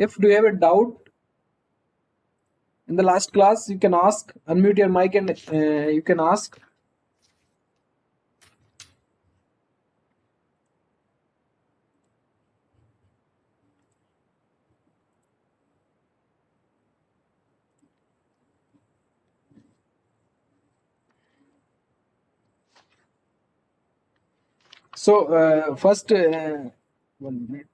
If do you have a doubt in the last class, you can ask. Unmute your mic and you can ask. So first, 1 minute.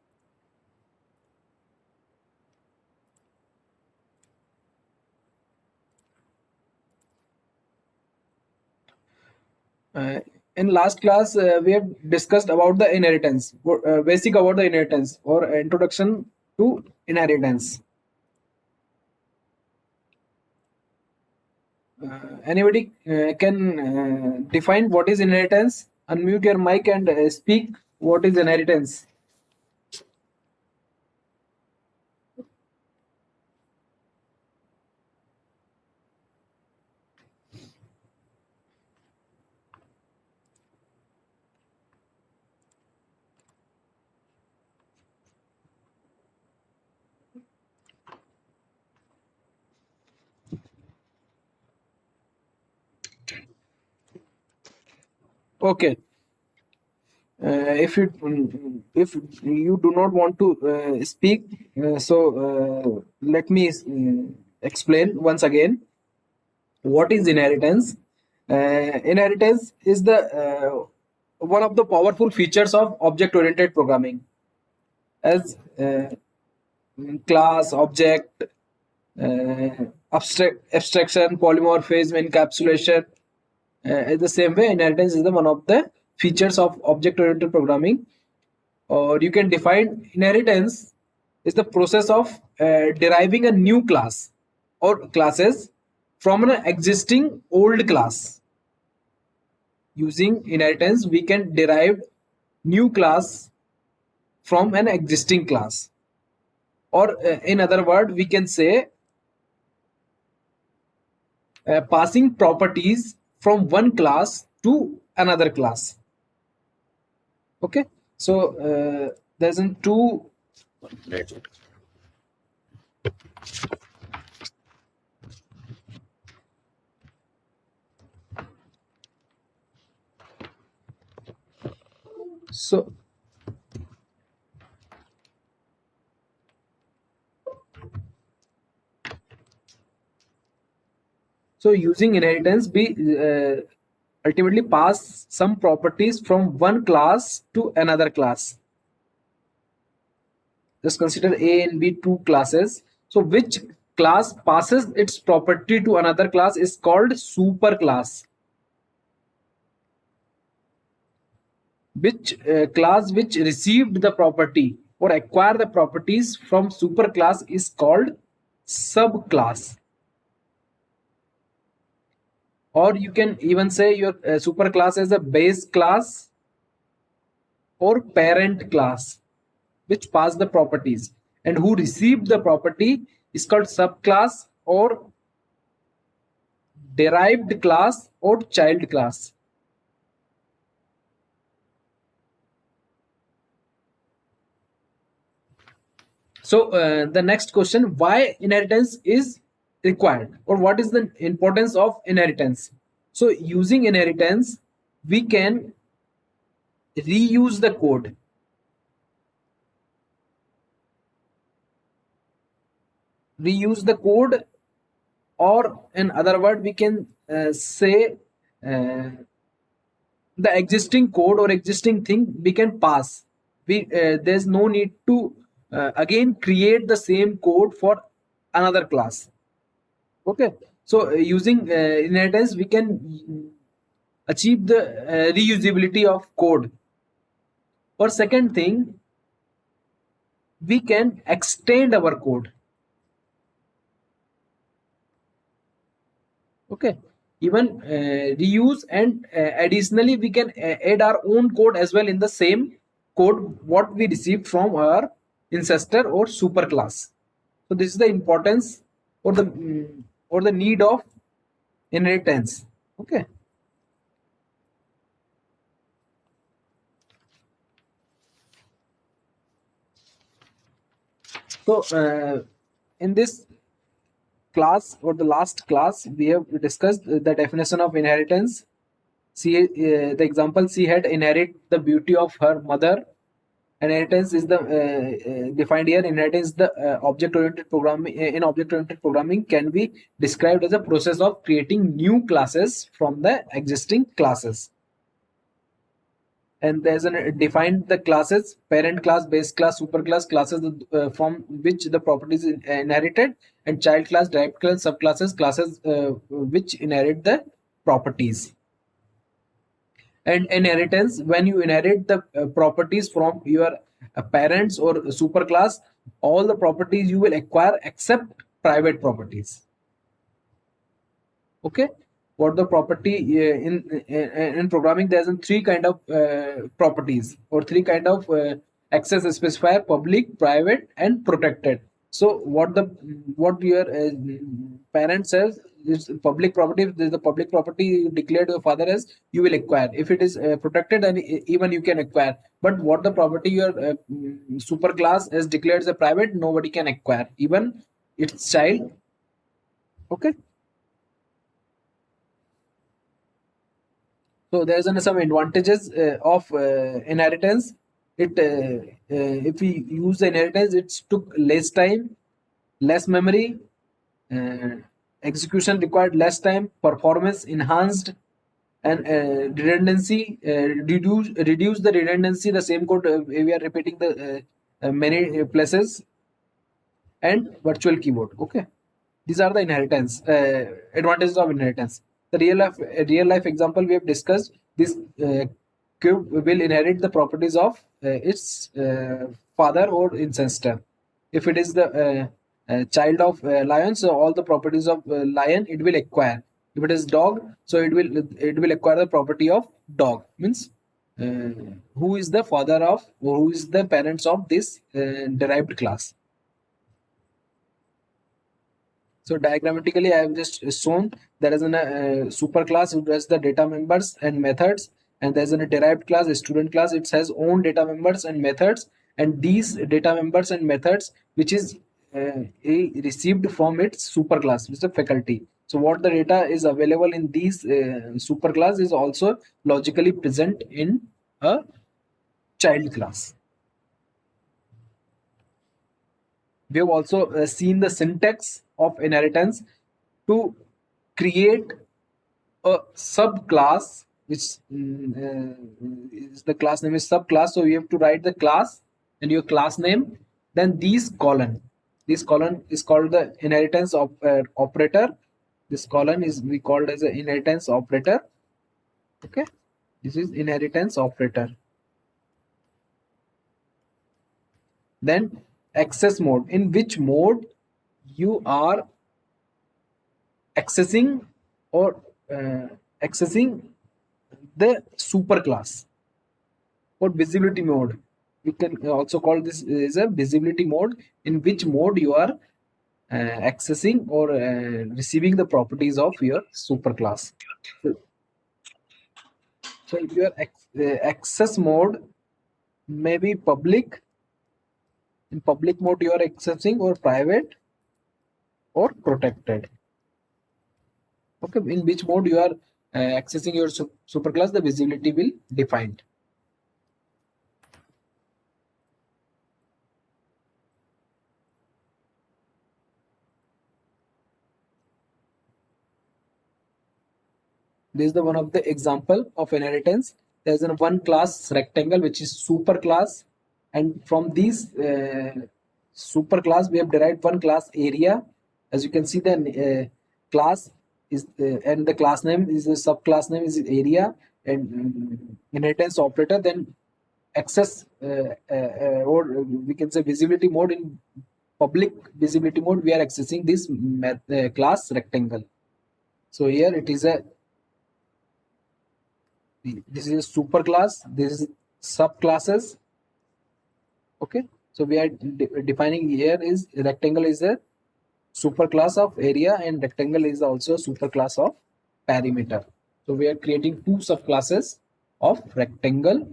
Uh, in last class, we have discussed about the inheritance, basic about the inheritance or introduction to inheritance. Anybody can define what is inheritance? Unmute your mic and speak. What is inheritance? Okay. If you do not want to speak, let me explain once again what is inheritance. Inheritance is the one of the powerful features of object oriented programming, as class, object, abstraction, polymorphism, encapsulation. In the same way, inheritance is the one of the features of object oriented programming. Or you can define inheritance is the process of deriving a new class or classes from an existing old class. Using inheritance, we can derive new class from an existing class. Or in other word, we can say passing properties from one class to another class. Okay, so there's in two. So using inheritance, we ultimately pass some properties from one class to another class. Just consider A and B, two classes. So which class passes its property to another class is called superclass. Which class which received the property or acquire the properties from superclass is called subclass. Or you can even say your superclass as a base class or parent class which pass the properties, and who received the property is called subclass or derived class or child class. So the next question, why inheritance is required, or what is the importance of inheritance? So using inheritance, we can reuse the code. Reuse the code, or in other word, we can say the existing code or existing thing we can pass. There's no need to again create the same code for another class. Okay, so using inheritance, we can achieve the reusability of code. Or second thing, we can extend our code. Okay, even reuse, and additionally we can add our own code as well in the same code what we received from our ancestor or superclass. So this is the importance or the need of inheritance. Okay. So in this class, or the last class, we have discussed the definition of inheritance. The example, she had inherit the beauty of her mother. Inheritance is the defined here. Inheritance, the object-oriented programming, in object-oriented programming, can be described as a process of creating new classes from the existing classes. And there's a defined the classes: parent class, base class, superclass, classes from which the properties inherited, and child class, derived class, subclasses, classes which inherit the properties. And inheritance, when you inherit the properties from your parents or superclass, all the properties you will acquire except private properties. Okay, what the property in programming, there's three kind of properties, or three kind of access specifier: public, private, and protected. So what your parent says is public property. If there's the public property declared your father as, you will acquire. If it is protected, then even you can acquire. But what the property your super class is declared as a private, nobody can acquire, even its child. Okay. So there's some advantages of inheritance. If we use the inheritance, it took less time, less memory, uh, execution required less time, performance enhanced, and redundancy, reduce the redundancy. The same code we are repeating the many places, and virtual keyboard. Okay, these are the inheritance advantages of inheritance. The real life example we have discussed. This cube will inherit the properties of its father or ancestor. If it is the child of lion, so all the properties of lion it will acquire. If it is dog, so it will acquire the property of dog. Means uh, who is the father of, or who is the parents of this derived class. So diagrammatically, I have just shown there is a superclass who does the data members and methods, and there's a derived class, a student class. It has own data members and methods, and these data members and methods, which is received from its superclass, which is the faculty. So what the data is available in these superclass is also logically present in a child class. We have also seen the syntax of inheritance to create a subclass, which is the class name is subclass. So you have to write the class and your class name, then this column is called the inheritance of operator. This column is we called as an inheritance operator. Okay, this is inheritance operator. Then access mode, in which mode you are accessing, or accessing the superclass. Or visibility mode, we can also call this is a visibility mode, in which mode you are accessing or receiving the properties of your superclass. So, so your access mode may be public. In public mode you are accessing, or private, or protected. Okay, in which mode you are accessing your superclass, the visibility will defined. This is the one of the example of inheritance. There's a one class rectangle which is superclass, and from these superclass we have derived one class area. As you can see, the class is and the class name is the subclass name is area, and inheritance operator. Then access or we can say visibility mode. In public visibility mode, we are accessing this class rectangle. So here it is a, this is a super class, this is subclasses. Okay, so we are defining here is rectangle is a superclass of area, and rectangle is also superclass of perimeter. So we are creating two subclasses of rectangle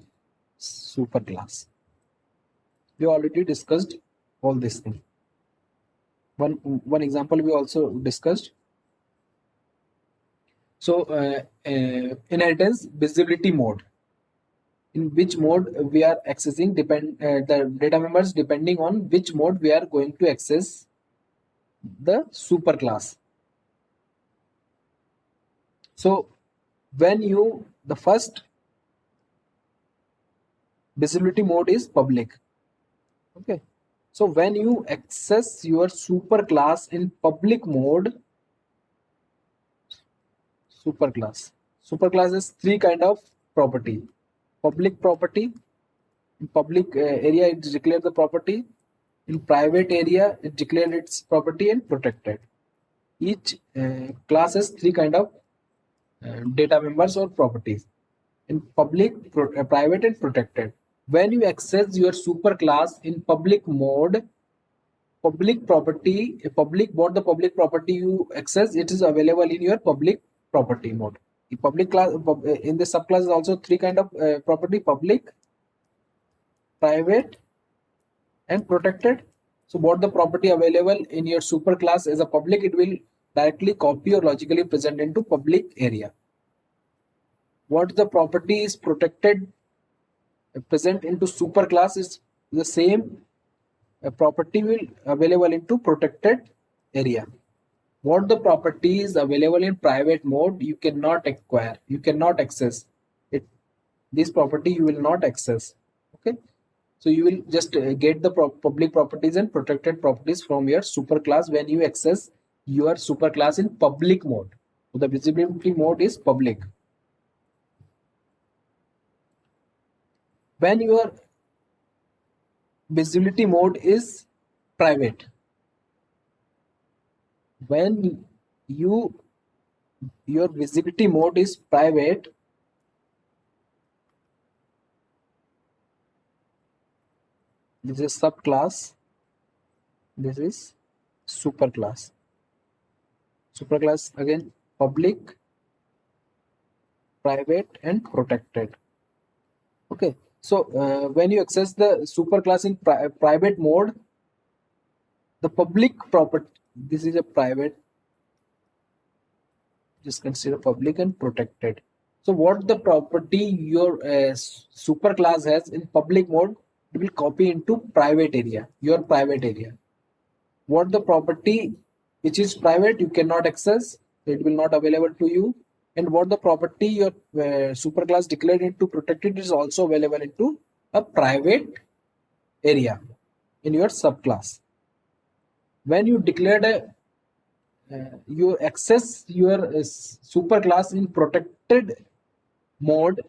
superclass. We already discussed all this thing. One example we also discussed. So inheritance visibility mode, in which mode we are accessing depend the data members depending on which mode we are going to access the superclass. So when you the first visibility mode is public. Okay, so when you access your superclass in public mode, superclass is three kind of property. Public property, in public area it declares the property, in private area it declares its property, and protected. Each class has three kind of data members or properties: in public, private, and protected. When you access your superclass in public mode, public property, a public what the public property you access, it is available in your public property mode. The public class in the subclass is also three kind of property: public, private, and protected. So what the property available in your superclass as a public, it will directly copy or logically present into public area. What the property is protected present into superclass is the same property will available into protected area. What the property is available in private mode, you cannot acquire, you cannot access it. This property you will not access. Okay, so you will just get the public properties and protected properties from your superclass when you access your superclass in public mode. So the visibility mode is public. When your visibility mode is private, when your visibility mode is private, this is subclass, this is superclass. Superclass again public, private, and protected. Okay, so when you access the superclass in private mode, the public property, this is a private, just consider public and protected. So what the property your superclass has in public mode, it will copy into private area, your private area. What the property which is private you cannot access, it will not available to you. And what the property your superclass declared into protected is also available into a private area in your subclass. When you declared a you access your superclass in protected mode,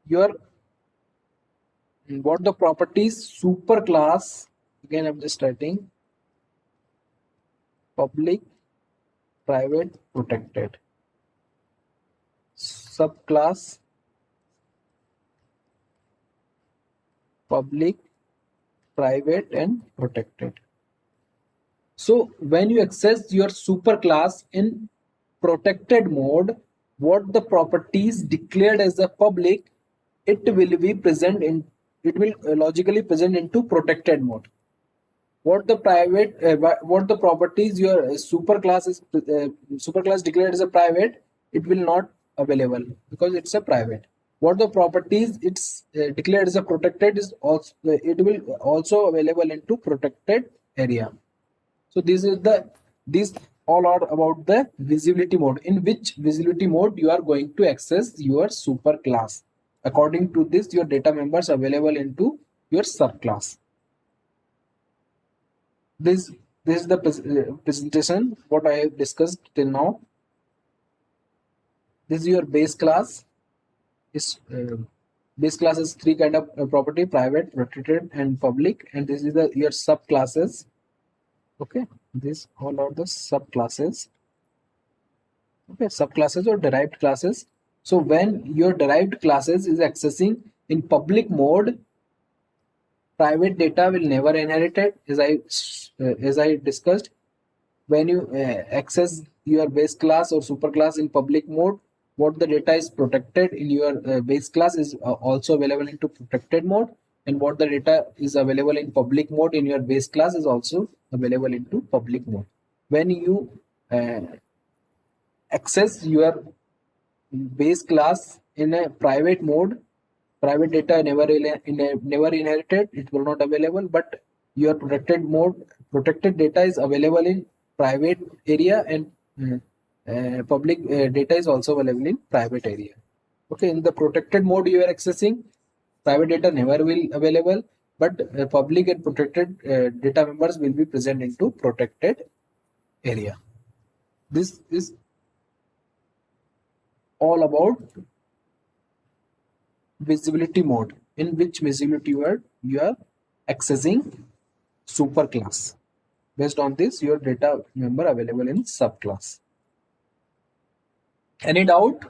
your what the properties superclass, again I'm just writing public, private, protected, subclass public, private, and protected. So when you access your superclass in protected mode, what the properties declared as a public, it will be present in, it will logically present into protected mode. What the private what the properties your superclass is superclass declared as a private, it will not available because it's a private. What the properties it's declared as a protected is also, it will also available into protected area. So this is the, these all are about the visibility mode, in which visibility mode you are going to access your superclass. According to this, your data members available into your subclass. This this is the presentation what I have discussed till now. This is your base class. Is base class is three kind of property: private, protected, and public. And this is the your subclasses. Okay, these all are the subclasses. Okay, subclasses or derived classes. So when your derived classes is accessing in public mode, private data will never inherit it, as I discussed. When you access your base class or superclass in public mode, what the data is protected in your base class is also available into protected mode, and what the data is available in public mode in your base class is also available into public mode. When you access your base class in a private mode, private data never inherited, it will not available, but your protected data is available in private area, and public data is also available in private area. Okay, in the protected mode you are accessing, private data never will available, but public and protected data members will be present into protected area. This is all about visibility mode, in which visibility mode you are accessing superclass. Based on this, your data member available in subclass. Any doubt?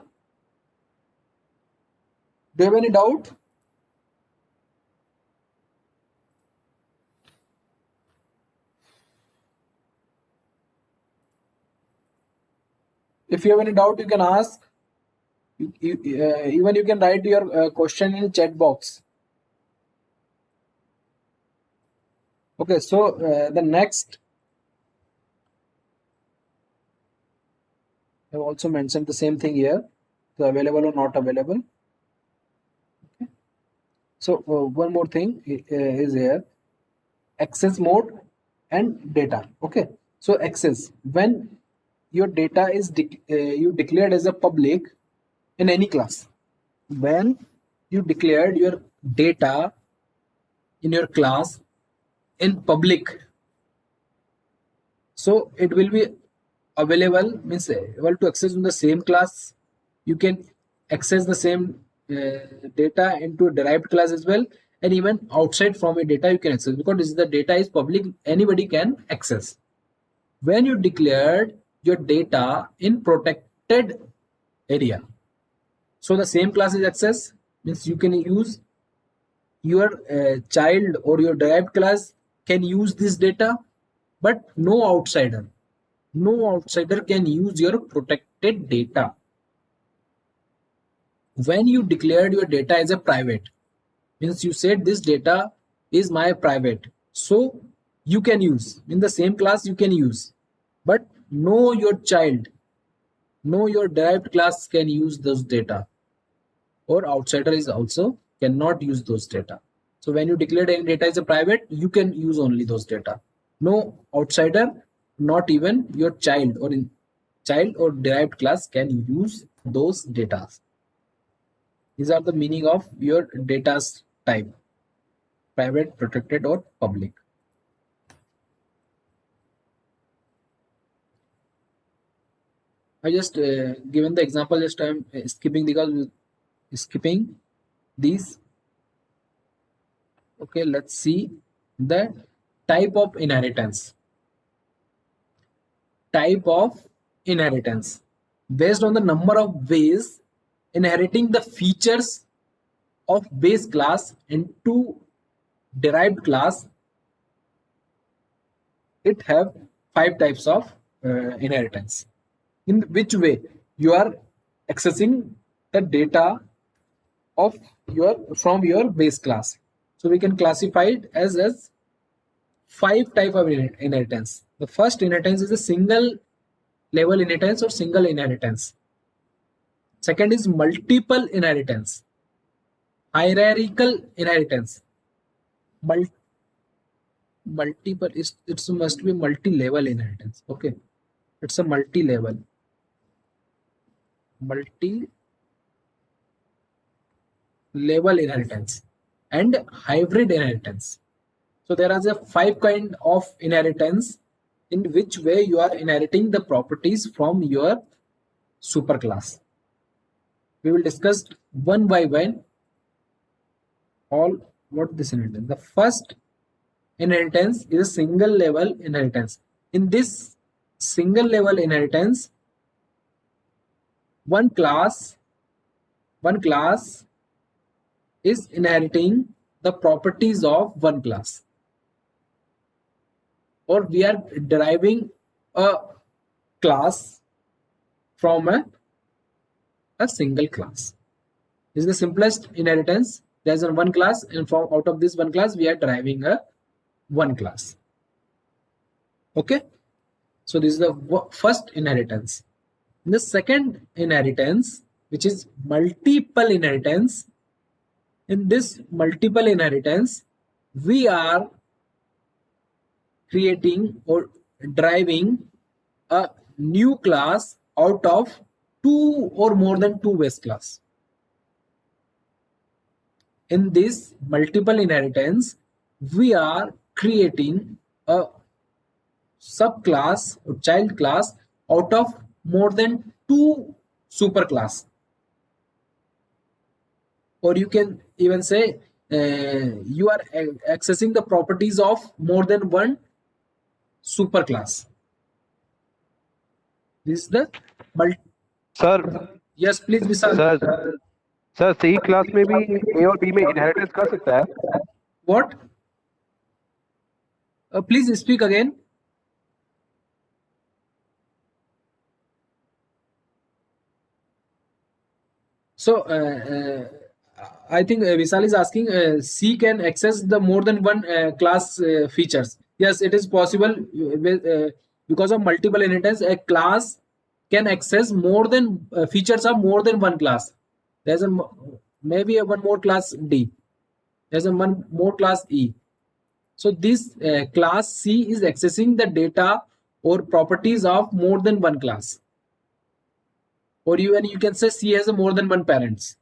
Do you have any doubt? If you have any doubt, you can ask. Even you can write your question in chat box. Okay, so the next, I've also mentioned the same thing here, so available or not available. Okay. So one more thing is here, access mode and data. Okay, so access, when your data is you declared as a public in any class, when you declared your data in your class in public, so it will be available, means able to access in the same class. You can access the same data into a derived class as well, and even outside from a data you can access, because this is the data is public, anybody can access. When you declared your data in protected area, so the same class is access, means you can use your child or your derived class can use this data, but no outsider can use your protected data. When you declared your data as a private, means you said this data is my private, so you can use in the same class, you can use, but no your child, no your derived class can use those data, or outsider is also cannot use those data. So when you declared any data as a private, you can use only those data. No outsider, not even your child or in child or derived class can use those data. These are the meaning of your data's type: private, protected, or public. I just given the example, just I'm skipping these. Okay, let's see the type of inheritance. Type of inheritance. Based on the number of ways inheriting the features of base class into derived class, it have 5 types of inheritance. In which way you are accessing the data of your from your base class. So we can classify it as 5 type of inheritance. The first inheritance is a single level inheritance or single inheritance. Second is multiple inheritance, hierarchical inheritance. Multiple is, it must be multi-level inheritance. Okay, it's a multi-level inheritance and hybrid inheritance. So there are the 5 kind of inheritance, in which way you are inheriting the properties from your superclass. We will discuss one by one all what this inheritance. The first inheritance is a single level inheritance. In this single level inheritance, one class is inheriting the properties of one class, or we are deriving a class from a single class. This is the simplest inheritance. there's a one class, and from out of this one class we are deriving a one class. Okay, so this is the first inheritance. The second inheritance, which is multiple inheritance, in this multiple inheritance we are creating or deriving a new class out of two or more than two base class. In this multiple inheritance, we are creating a subclass or child class out of more than two superclass. Or you can even say you are accessing the properties of more than one superclass. This is the sir yes, please, Vishal. Sir C class में भी ए और B में inheritance कर सकता है? What? Please speak again. So I think Vishal is asking C can access the more than one class features. Yes, it is possible because of multiple inheritance. A class can access more than features of more than one class. There's a maybe one more class D. There's a one more class E. So this class C is accessing the data or properties of more than one class. Or even you can say C has a more than one parents.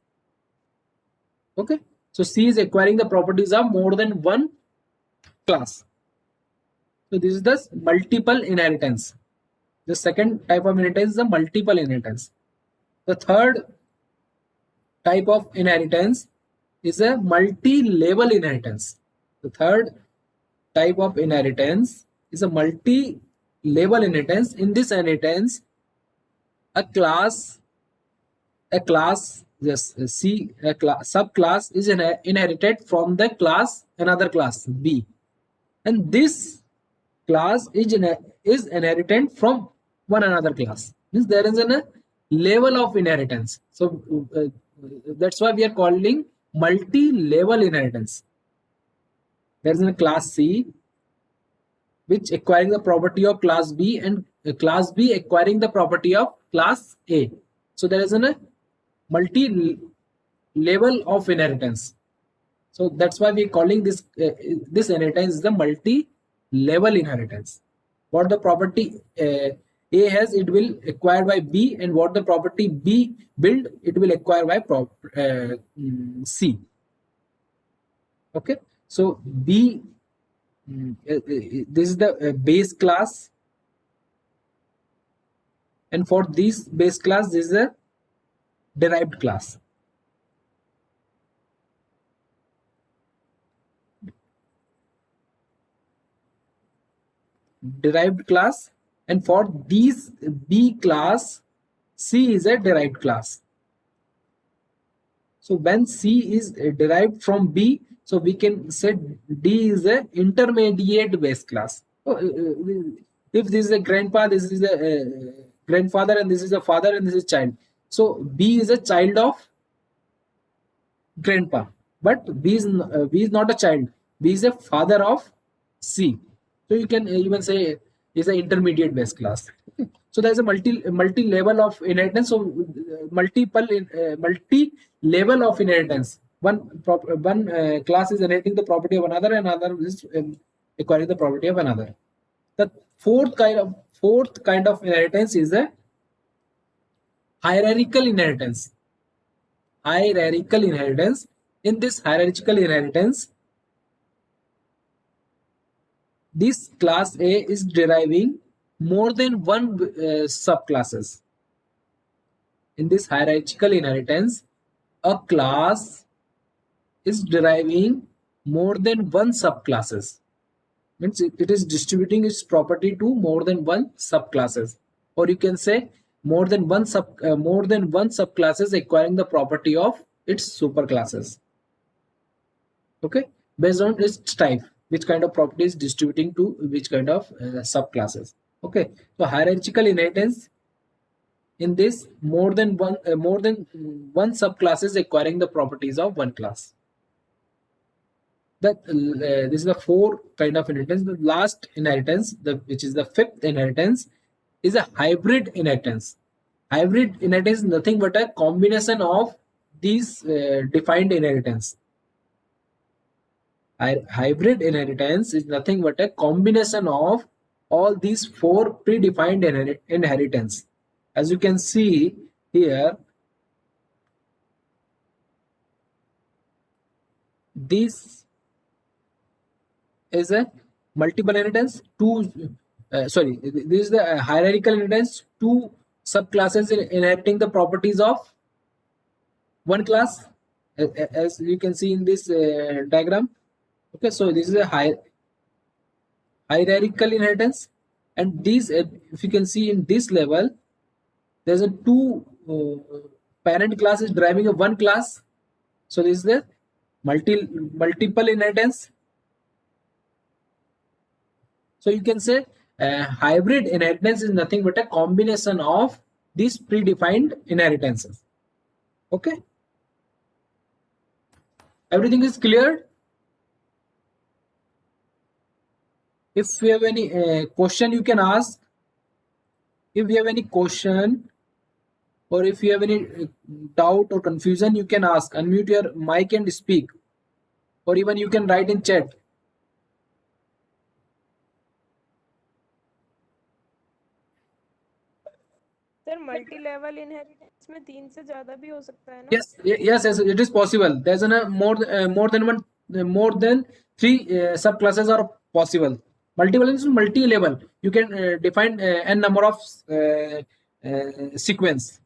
Okay, so C is acquiring the properties of more than one class. So this is the multiple inheritance. The second type of inheritance is the multiple inheritance. The third type of inheritance is a multi-level inheritance. The third type of inheritance is a multi-level inheritance. In this inheritance, a class subclass is inherited from the class another class B, and this class is inherited from one another class. Means there is a level of inheritance. So that's why we are calling multi-level inheritance. There is a class C which acquiring the property of class B, and class B acquiring the property of class A. So there is a multi-level of inheritance. So that's why we are calling this this inheritance is the multi-level inheritance. What the property A has, it will acquire by B, and what the property B build, it will acquire by C. Okay, so B, this is the base class, and for this base class, this is a derived class. Derived class, and for these B class, C is a derived class. So when C is derived from B, so we can say D is a intermediate base class. If this is a grandpa, this is a grandfather, and this is a father, and this is child. So B is a child of grandpa, but B is not a child. B is a father of C. So you can even say is an intermediate base class. Okay. So there is a multi level of inheritance. So multi level of inheritance. One class is inheriting the property of another, and another is acquiring the property of another. The fourth kind of inheritance is a hierarchical inheritance. Hierarchical inheritance. In this hierarchical inheritance, this class A is deriving more than one subclasses. In this hierarchical inheritance, a class is deriving more than one subclasses. Means it is distributing its property to more than one subclasses, or you can say more than one subclasses acquiring the property of its superclasses. Okay, based on its type, which kind of property is distributing to which kind of subclasses. Okay, so hierarchical inheritance, in this more than one subclasses acquiring the properties of one class. that this is the 4 kind of inheritance. The last inheritance, which is the 5th inheritance, is a hybrid inheritance. Hybrid inheritance is nothing but a combination of these defined inheritance. Hybrid inheritance is nothing but a combination of all these 4 predefined inheritance. As you can see here, this is a multiple inheritance. This is the hierarchical inheritance. 2 subclasses inheriting the properties of one class, as you can see in this diagram. Okay, so this is a hierarchical inheritance, and these, if you can see in this level, there's a 2 parent classes driving a one class. So this is the multiple inheritance. So you can say hybrid inheritance is nothing but a combination of these predefined inheritances. Okay, everything is clear? If you have any question, you can ask. If you have any question, or if you have any doubt or confusion, you can ask. Unmute your mic and speak, or even you can write in chat. Sir multi level inheritance में 3 से ज्यादा भी हो सकता है ना? Yes, it is possible. There's more than 3 subclasses are possible. Multiple is multi-level. You can define n number of sequence.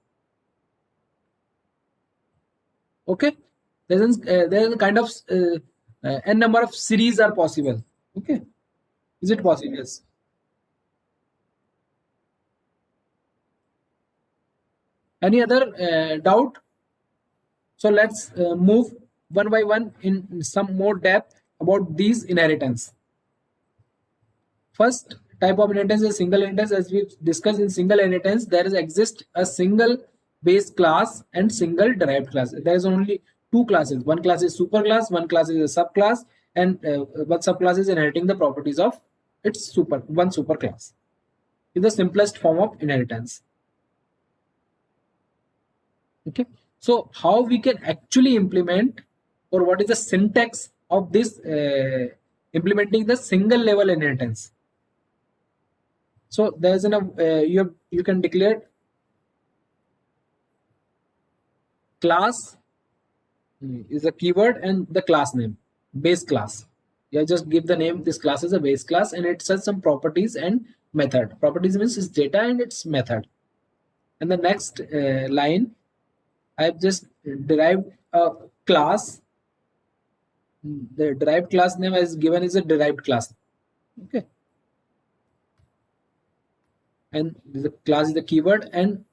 Okay, there's a kind of n number of series are possible. Okay, is it possible? Yes. Any other doubt? So let's move one by one in some more depth about these inheritance. First type of inheritance is single inheritance. As we discussed, in single inheritance, there exists a single base class and single derived class. There is only 2 classes. One class is superclass, one class is a subclass, and one subclass is inheriting the properties of its one superclass. Is the simplest form of inheritance. Okay, so how we can actually implement, or what is the syntax of this implementing the single level inheritance? So there's you can declare class is a keyword and the class name, base class. You just give the name, this class is a base class, and it says some properties and method. Properties means its data and its method. And the next line, I've just derived a class. The derived class name is given is a derived class. Okay, and the class is the keyword, and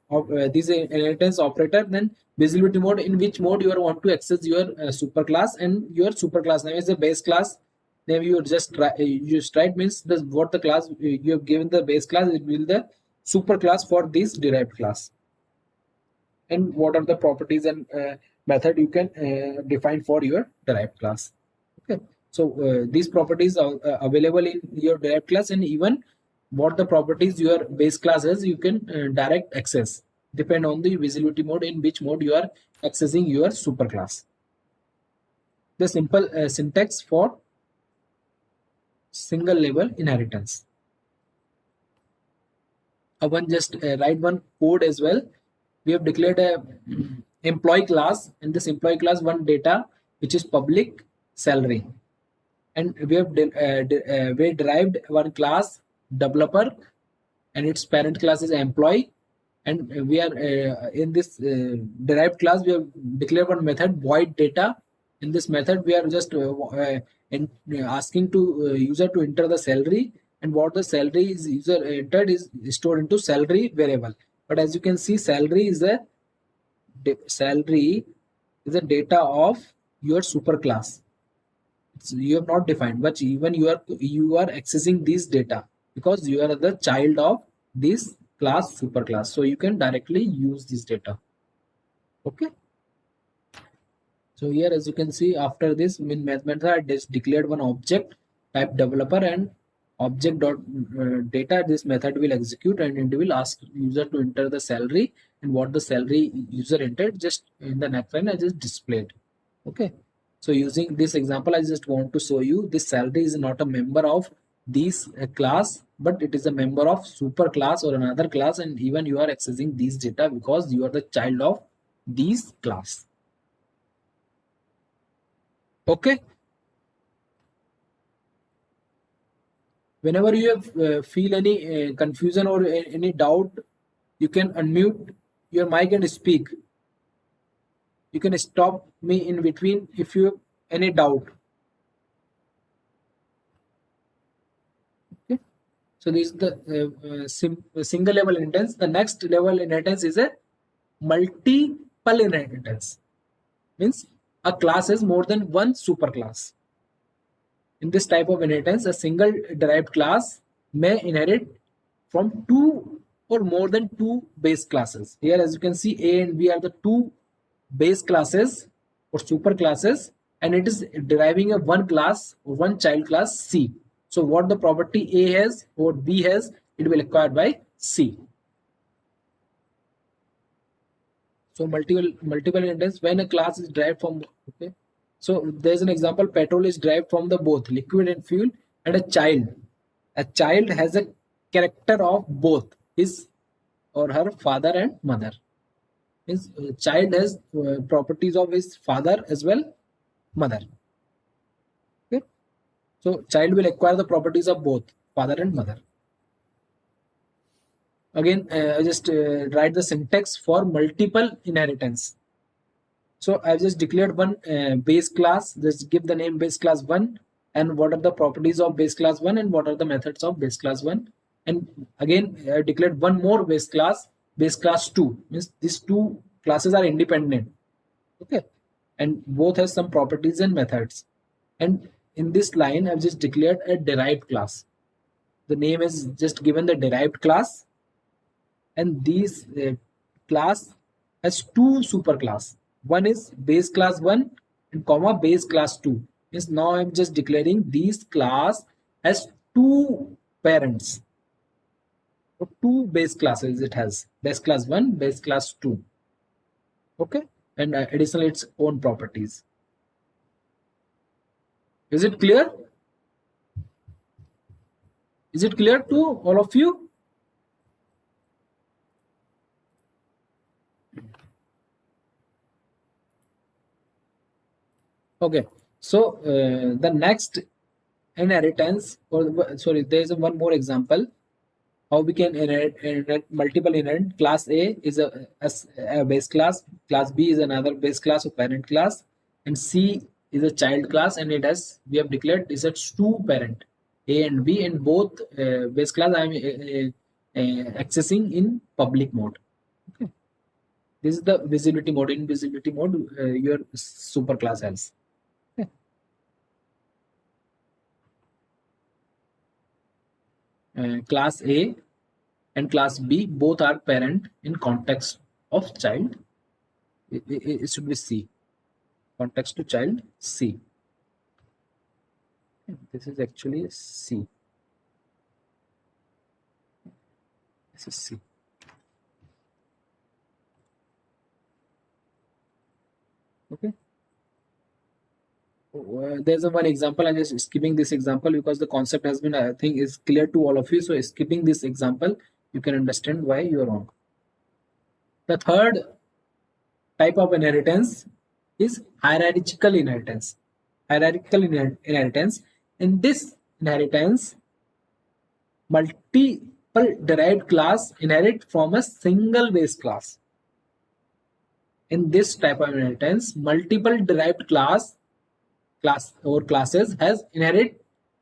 this inheritance operator, then visibility mode, in which mode you want to access your superclass, and your superclass name is the base class name. You just write means what the class you have given the base class, it will the superclass for this derived class, and what are the properties and method you can define for your derived class. Okay, so these properties are available in your derived class, and even what the properties your base class is, you can direct access, depend on the visibility mode, in which mode you are accessing your superclass. The simple syntax for single level inheritance. Just write one code as well. We have declared a employee class, and this employee class one data which is public salary, and we have we derived one class developer, and its parent class is employee, and we are in this derived class we have declared one method void data. In this method we are just asking to user to enter the salary, and what the salary is user entered is stored into salary variable. But as you can see, salary is the data of your superclass. You have not defined, but even you are accessing this data because you are the child of this class superclass, so you can directly use this data. Okay, So here, as you can see, after this in math method, I just declared one object type developer and object dot data. This method will execute and it will ask user to enter the salary, and what the salary user entered, just in the next line I just displayed. Okay. So using this example, I just want to show you this salary is not a member of this class, but it is a member of super class or another class, and even you are accessing these data because you are the child of these class. Okay. Whenever you have, feel any confusion or any doubt, you can unmute your mic and speak. You can stop me in between if you have any doubt. Okay. So this is the single level inheritance. The next level inheritance is a multiple inheritance. Means a class has more than one superclass. In this type of inheritance, a single derived class may inherit from two or more than two base classes. Here, as you can see, A and B are the two base classes or super classes, and it is deriving a one class or one child class C. So what the property A has or B has, it will acquired by C. So multiple inheritance when a class is derived from, okay. So there's an example, petrol is derived from the both liquid and fuel, and a child. A child has a character of both his or her father and mother. His child has properties of his father as well, mother. Okay. So child will acquire the properties of both father and mother. Again, I just write the syntax for multiple inheritance. So I've just declared one base class. Just give the name base class 1, and what are the properties of base class 1 and what are the methods of base class 1. And again, I declared one more base class 2. Means these two classes are independent. Okay. And both has some properties and methods. And in this line, I've just declared a derived class. The name is just given the derived class, and these class has two superclass. One is base class 1 and comma base class 2. Means now I'm just declaring these class has two parents. So two base classes it has, base class 1, base class 2. Okay. And additionally its own properties. Is it clear? Is it clear to all of you? Okay. So the next inheritance, or sorry, there is one more example how we can inherit multiple inherit. Class A is a base class, class B is another base class or parent class, and C is a child class, and it has, we have declared is a two parent A and B, and both base class I am accessing in public mode. Okay. This is the visibility mode. In visibility mode, your super class has. Okay. Class A and class B both are parent in context of child. It should be C. Context to child C. This is actually C. This is C. Okay. There's a one example. I'm just skipping this example because the concept has been, I think, is clear to all of you. So skipping this example, you can understand why you are wrong. The third type of inheritance is hierarchical inheritance. Hierarchical inheritance. In this inheritance, multiple derived class inherit from a single base class. In this type of inheritance, multiple derived class or classes has inherit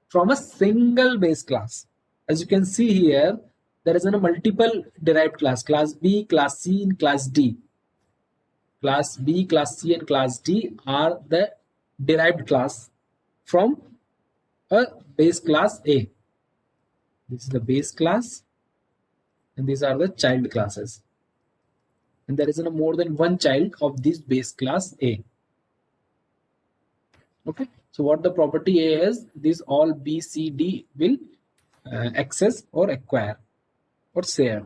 from a single base class. As you can see here, there is a multiple derived class B, class C, and class D. Class B, class C, and class D are the derived class from a base class A. This is the base class, and these are the child classes. And there is more than one child of this base class A. Okay, so what the property A is, these all B, C, D will access or acquire or share.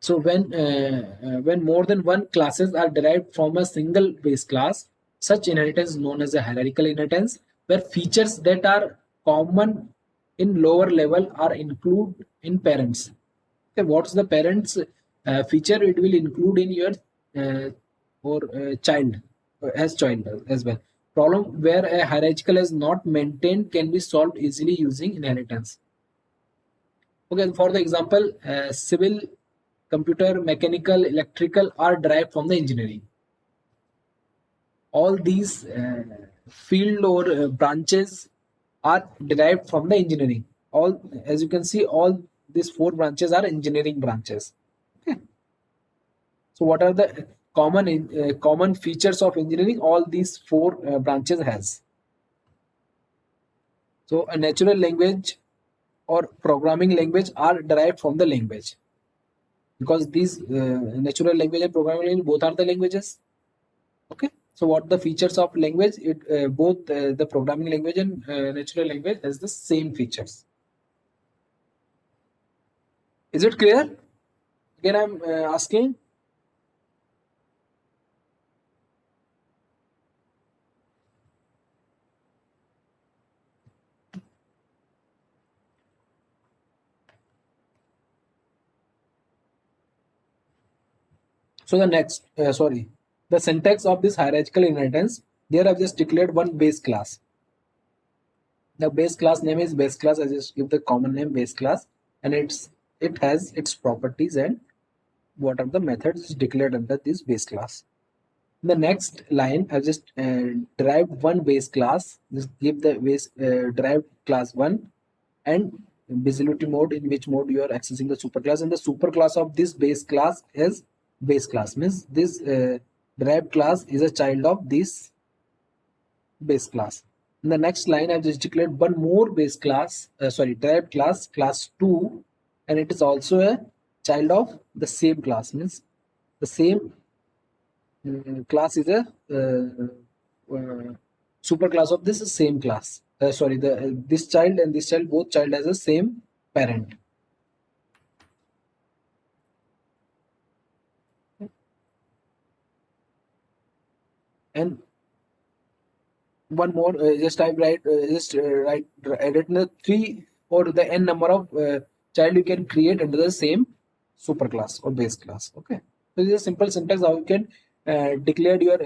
So when more than one classes are derived from a single base class, such inheritance is known as a hierarchical inheritance, where features that are common in lower level are included in parents. Okay, what's the parents feature? It will include in your child as child as well. Problem where a hierarchical is not maintained can be solved easily using inheritance. Okay, for the example, civil, computer, mechanical, electrical are derived from the engineering. All these field or branches are derived from the engineering. All, as you can see, all these four branches are engineering branches. Okay. So what are the common features of engineering? All these four branches has. So a natural language or programming language are derived from the language, because these natural language and programming language both are the languages. Okay, so what the features of language? It both the programming language and natural language has the same features. Is it clear? Again, I'm asking. So the next, the syntax of this hierarchical inheritance. There I've just declared one base class. The base class name is base class. I just give the common name base class, and it has its properties and what are the methods declared under this base class. In the next line, I've just derived one base class. Just give the base derived class one and visibility mode, in which mode you are accessing the superclass, and the superclass of this base class is base class. Means this derived class is a child of this base class. In the next line, I've just declared one more base class, derived class, class 2, and it is also a child of the same class. Means the same class is a super class of this same class. This child and this child, both child has the same parent. And one more, just type write, edit the 3 or the n number of child you can create under the same superclass or base class. Okay, so this is a simple syntax how you can declare your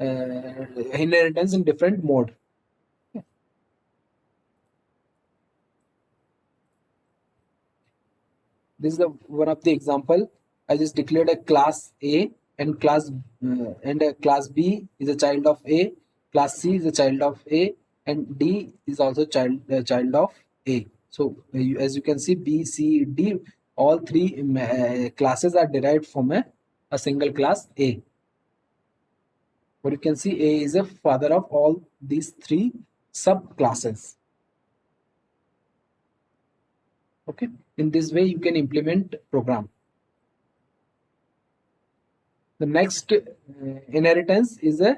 inheritance in different mode. Okay. This is the one of the example. I just declared a class A and a class B is a child of A, class C is a child of A, and D is also child of A. So as you can see, B, C, D, all three classes are derived from a single class A. But you can see A is a father of all these three subclasses. Okay, in this way you can implement program. The next inheritance is a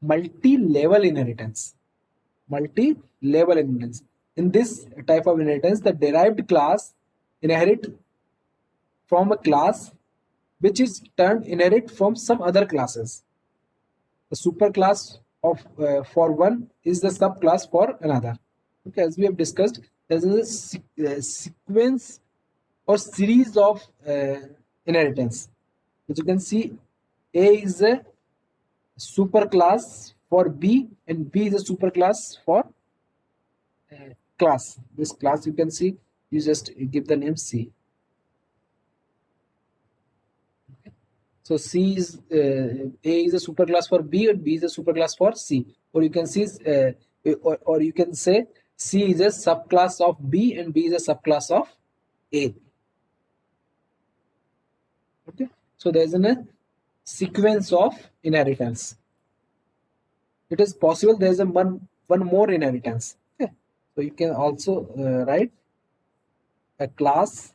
multi-level inheritance. Multi-level inheritance. In this type of inheritance, the derived class inherit from a class which is turned inherit from some other classes. The superclass of for one is the subclass for another. Okay, as we have discussed, there is a sequence or series of inheritance. As you can see, A is a superclass for B and B is a superclass for class. This class you can see, you just give the name C. Okay. So C is A is a superclass for B and B is a superclass for C. Or you can see, or you can say C is a subclass of B and B is a subclass of A. Okay. So there is a sequence of inheritance. It is possible there is a one more inheritance. Okay. So you can also write a class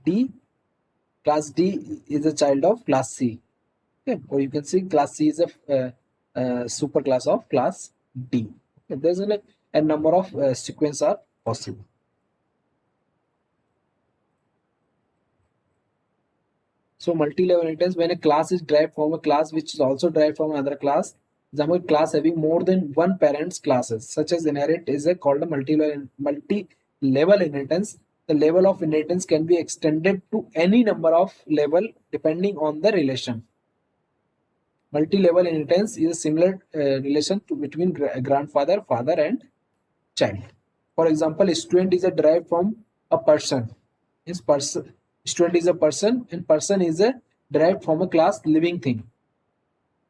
D Class D is a child of class C. Okay, or you can see class C is a super class of class D. Okay, there's a number of sequence are possible. So multi-level inheritance, when a class is derived from a class which is also derived from another class, example class having more than one parent's classes, such as inherit is called a multi-level inheritance. The level of inheritance can be extended to any number of level depending on the relation. Multi-level inheritance is a similar relation between grandfather, father, and child. For example, a student is derived from a person. Is person student is a person, and person is a derived from a class living thing.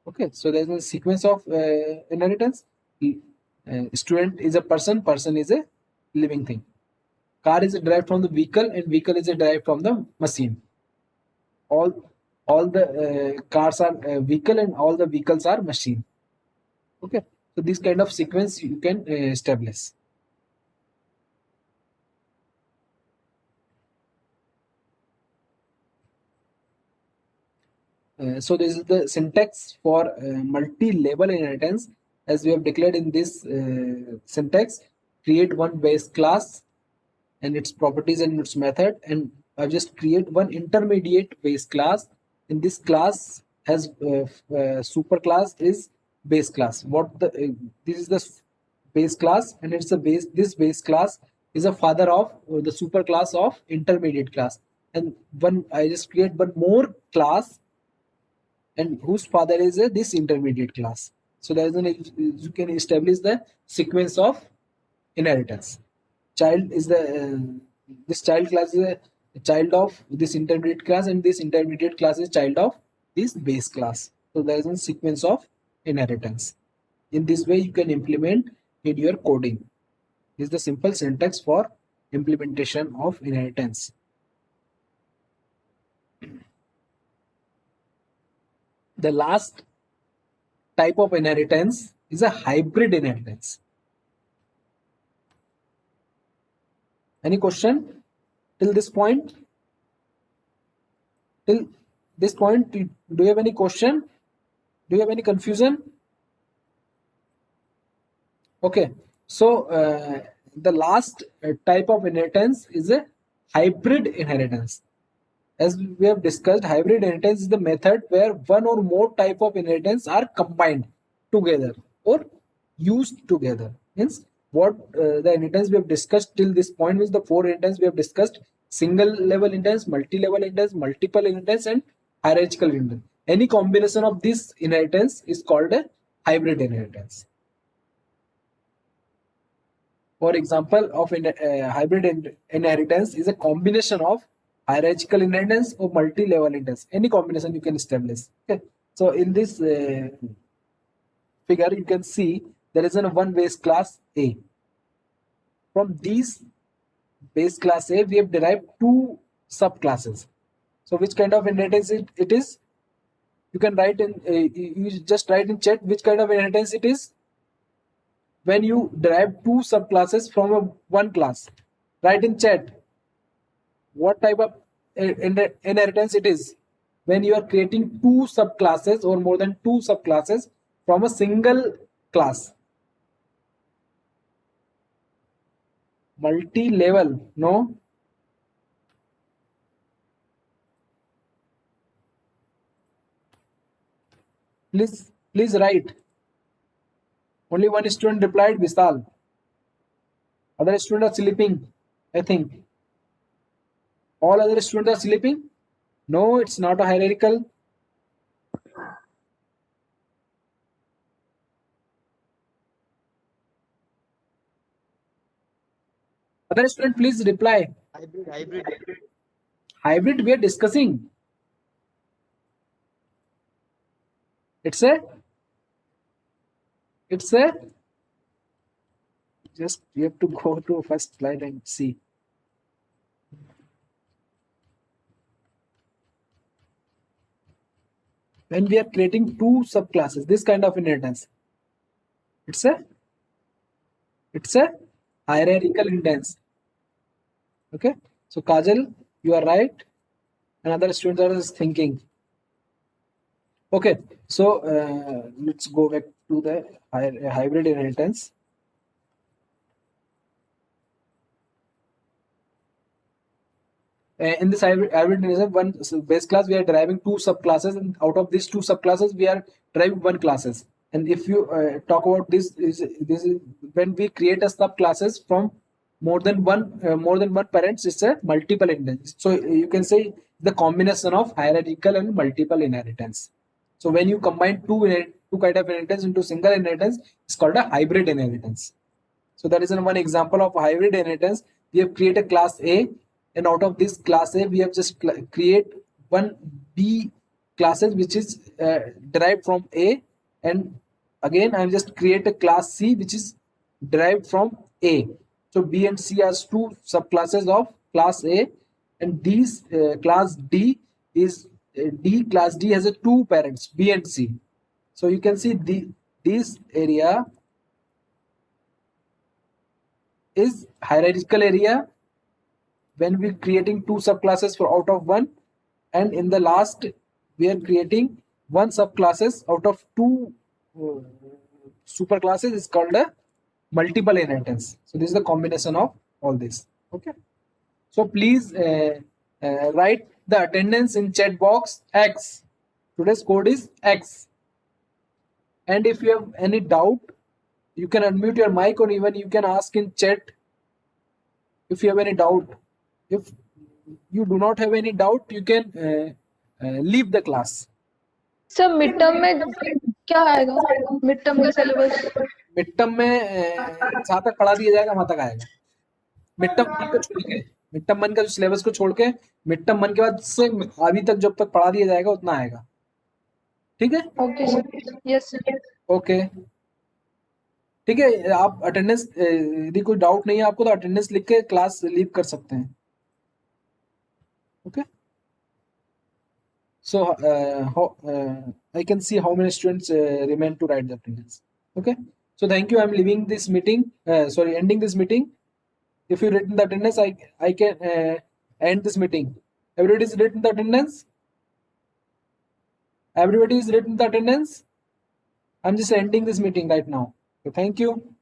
Okay, so there's a sequence of inheritance. Student is a person, person is a living thing. Car is derived from the vehicle, and vehicle is derived from the machine. All the cars are vehicle, and all the vehicles are machine. Okay, so this kind of sequence you can establish. So this is the syntax for multi-level inheritance. As we have declared in this syntax, create one base class and its properties and its method, and I've just create one intermediate base class. In this class has super class is base class. This is the base class, and it's a base. This base class is a father of the super class of intermediate class, and one I just create one more class and whose father is this intermediate class. So there is you can establish the sequence of inheritance. Child is the this child class is a child of this intermediate class, and this intermediate class is child of this base class. So there is a sequence of inheritance. In this way, you can implement in your coding. This is the simple syntax for implementation of inheritance. The last type of inheritance is a hybrid inheritance. Any question till this point? Till this point, do you have any question? Do you have any confusion? Okay, so the last type of inheritance is a hybrid inheritance. As we have discussed, hybrid inheritance is the method where one or more type of inheritance are combined together or used together. Means what the inheritance we have discussed till this point is the four inheritance we have discussed: single level inheritance, multi-level inheritance, multiple inheritance, and hierarchical inheritance. Any combination of this inheritance is called a hybrid inheritance. For example, of hybrid inheritance is a combination of hierarchical inheritance or multi-level inheritance. Any combination you can establish. Okay. So in this figure, you can see there is a one base class A. From these base class A, we have derived two subclasses. So which kind of inheritance it is? You can write in. You just write in chat which kind of inheritance it is. When you derive two subclasses from one class, write in chat what type of inheritance it is. When you are creating two subclasses or more than two subclasses from a single class. Multi-level, no? Please write. Only one student replied, Vishal. Other students are sleeping, I think. All other students are sleeping? No, it's not a hierarchical. Other student, please reply. Hybrid we are discussing. It's a just you have to go to first slide and see. When we are creating two subclasses, this kind of inheritance, it's a hierarchical inheritance. Okay, so Kajal, you are right, another student that is thinking. Okay, so let's go back to the hybrid inheritance. In this hybrid inheritance, one base class we are deriving two subclasses, and out of these two subclasses we are deriving one classes. And if you talk about this is when we create a subclasses from more than one parents, it's a multiple inheritance. So you can say the combination of hierarchical and multiple inheritance. So when you combine two kind of inheritance into single inheritance, it's called a hybrid inheritance. So that is one example of hybrid inheritance. We have created class A, and out of this class A, we have just create one B classes which is derived from A, and again I just create a class C which is derived from A. So B and C are two subclasses of class A, and these class D is class D has a two parents B and C. So you can see this area is hierarchical area when we're creating two subclasses for out of one, and in the last we are creating one subclasses out of two superclasses is called a multiple inheritance. So this is the combination of all this. Okay, so please write the attendance in chat box X. Today's code is X, and if you have any doubt you can unmute your mic, or even you can ask in chat if you have any doubt. If you do not have any doubt, you can leave the class. Sir mid term में क्या आएगा mid term का syllabus mid term में जहाँ तक पढ़ा दिया जाएगा वहां तक आएगा. मिड टर्म वन को छोड़ के, मिड टर्म वन का जो सिलेबस को छोड़ के मिड टर्म वन के बाद से अभी तक जब तक पढ़ा दिया जाएगा उतना आएगा. ठीक है? Okay sir yes sir okay, ठीक है. आप अटेंडेंस यदि कोई डाउट नहीं है आपको तो अटेंडेंस लिख के क्लास लीव कर सकते हैं. Okay, so I can see how many students remain to write the attendance. Okay, so thank you. I'm leaving this meeting, ending this meeting. If you written the attendance, I can end this meeting. Everybody is written the attendance. Everybody is written the attendance. I'm just ending this meeting right now. So thank you.